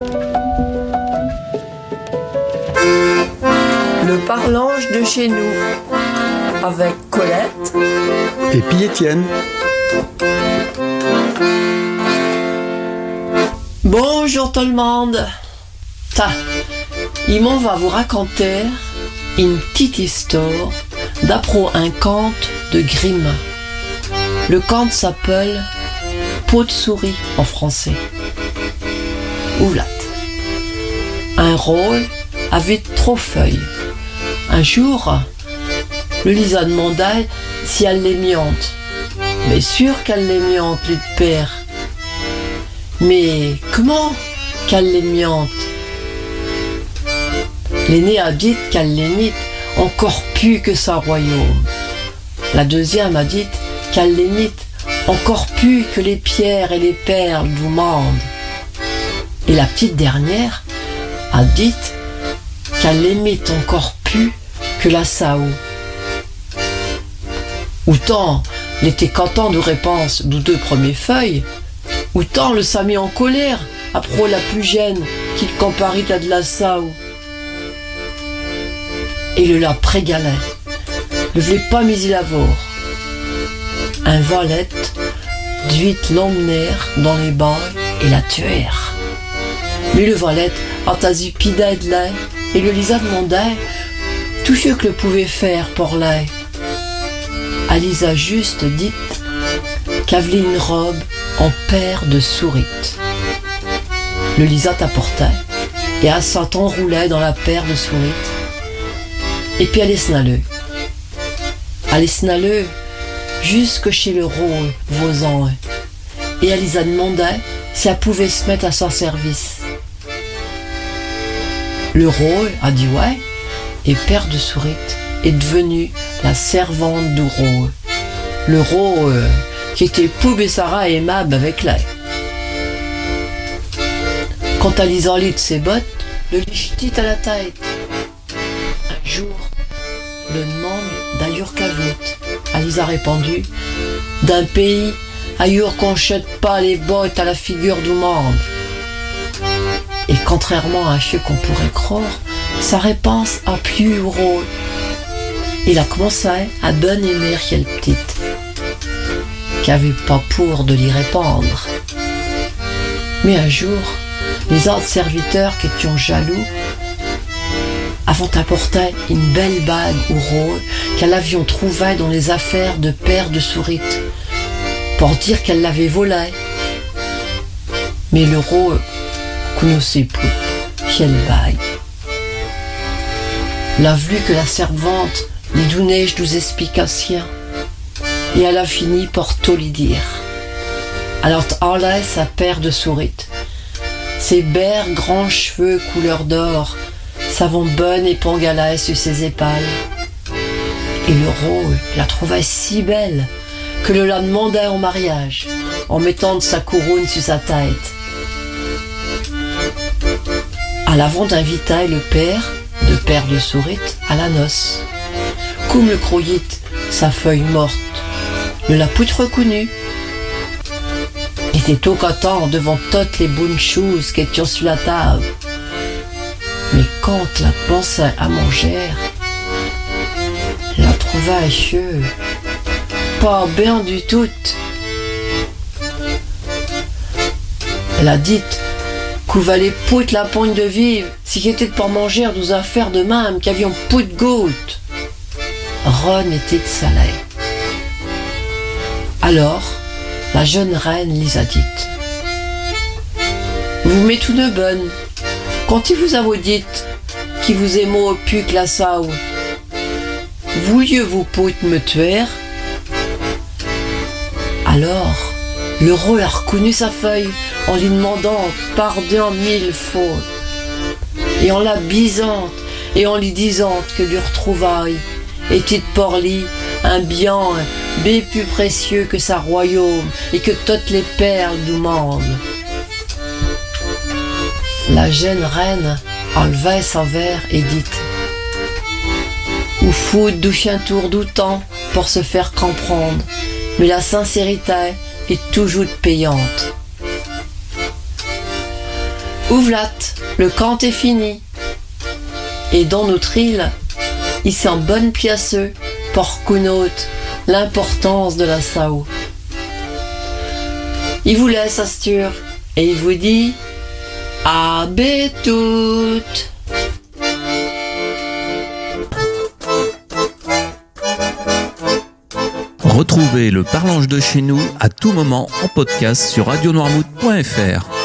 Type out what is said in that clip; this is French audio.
Le parlange de chez nous, avec Colette et puis Étienne. Bonjour tout le monde. Il m'en va vous raconter une petite histoire d'après un conte de Grimm. Le conte s'appelle Peau de souris en français. Ouvlat. Un rôle avait trop feuilles. Un jour, le Lisa demandait si elle l'aimante. Mais sûr qu'elle l'aimante, lui de père. Mais comment qu'elle l'aimante? L'aîné a dit qu'elle l'aimite encore plus que sa royaume. La deuxième a dit qu'elle l'aimite encore plus que les pierres et les perles du monde. Et la petite dernière a dit qu'elle l'aimite encore plus que la Sao. Autant il était content de réponse des deux premières feuilles, autant le s'est mis en colère après la plus jeune qu'il comparit à de la Sao. Et le la prégalait, ne voulait pas miser la vor. Un valette d'huit l'emmener dans les bails et la tuèrent. Mais le valette entazipidait de lait et le Lisa demandait tout ce que le pouvait faire pour lait. Alisa juste dit qu'avait une robe en paire de sourites. Le Lisa t'apportait et à ça t'enroulait dans la paire de sourites. Et puis elle snalleux jusque chez le rôle voisin. Et Alisa demandait si elle pouvait se mettre à son service. Le rôle a dit ouais, et Père de Sourite est devenu la servante du rôle. Le rôle qui était poube et Sarah aimable avec l'air. Quand Alisa lit de ses bottes, le lichtit à la tête. Un jour, le demande d'ailleurs qu'avait. Alisa a répondu d'un pays ailleurs qu'on jette pas les bottes à la figure du monde. Et contrairement à ce qu'on pourrait croire, sa réponse a plu au rôle. Il a commencé à bien aimer quelle petite, qui avait pas pour de lui répondre. Mais un jour, les autres serviteurs qui étaient jaloux avant apporté une belle bague au rôle qu'elle avions trouvée dans les affaires de Père de Sourite pour dire qu'elle l'avait volée. Mais le rôle connaissait plus quelle bague. L'a vu que la servante lui donnait des explications et elle a fini par tout lui dire. Alors enlève sa paire de sourites, ses berres grands cheveux couleur d'or, savon bonne et pangalais sur ses épaules. Et le rôle la trouvait si belle que le la demandait en mariage en mettant de sa couronne sur sa tête. À l'avant d'inviter le père de Sourite à la noce. Comme le croyait sa feuille morte, le la poutre reconnue. Il était tout content devant toutes les bonnes choses qui étaient sur la table. Mais quand la pensait à manger, la trouvait cheux, pas bien du tout. Elle a dit qu'on valait poutre la pointe de vivre si qui était pour manger nous affaires de même qu'avions poutre de goutte. Ron était de salé. Alors, la jeune reine les a dites. Vous mettez une bonne. Quand il vous a dit qu'il vous aime au plus que la Sao, vouliez-vous poutre me tuer? Alors, le roi a reconnu sa feuille en lui demandant pardon 1000 fois, et en la bisant et en lui disant que lui retrouvaille était pour lui un bien bien plus précieux que sa royaume et que toutes les perles du monde. La jeune reine enlevait son verre et dit « Ou faut doucher un tour du temps pour se faire comprendre, mais la sincérité est toujours payante. » Ouvlat, le camp est fini. Et dans notre île, il s'en bonne piaceux, porcunote, l'importance de la sao. Il vous laisse Astur et il vous dit à bétout. Retrouvez le Parlange de chez nous à tout moment en podcast sur radionoirmouth.fr.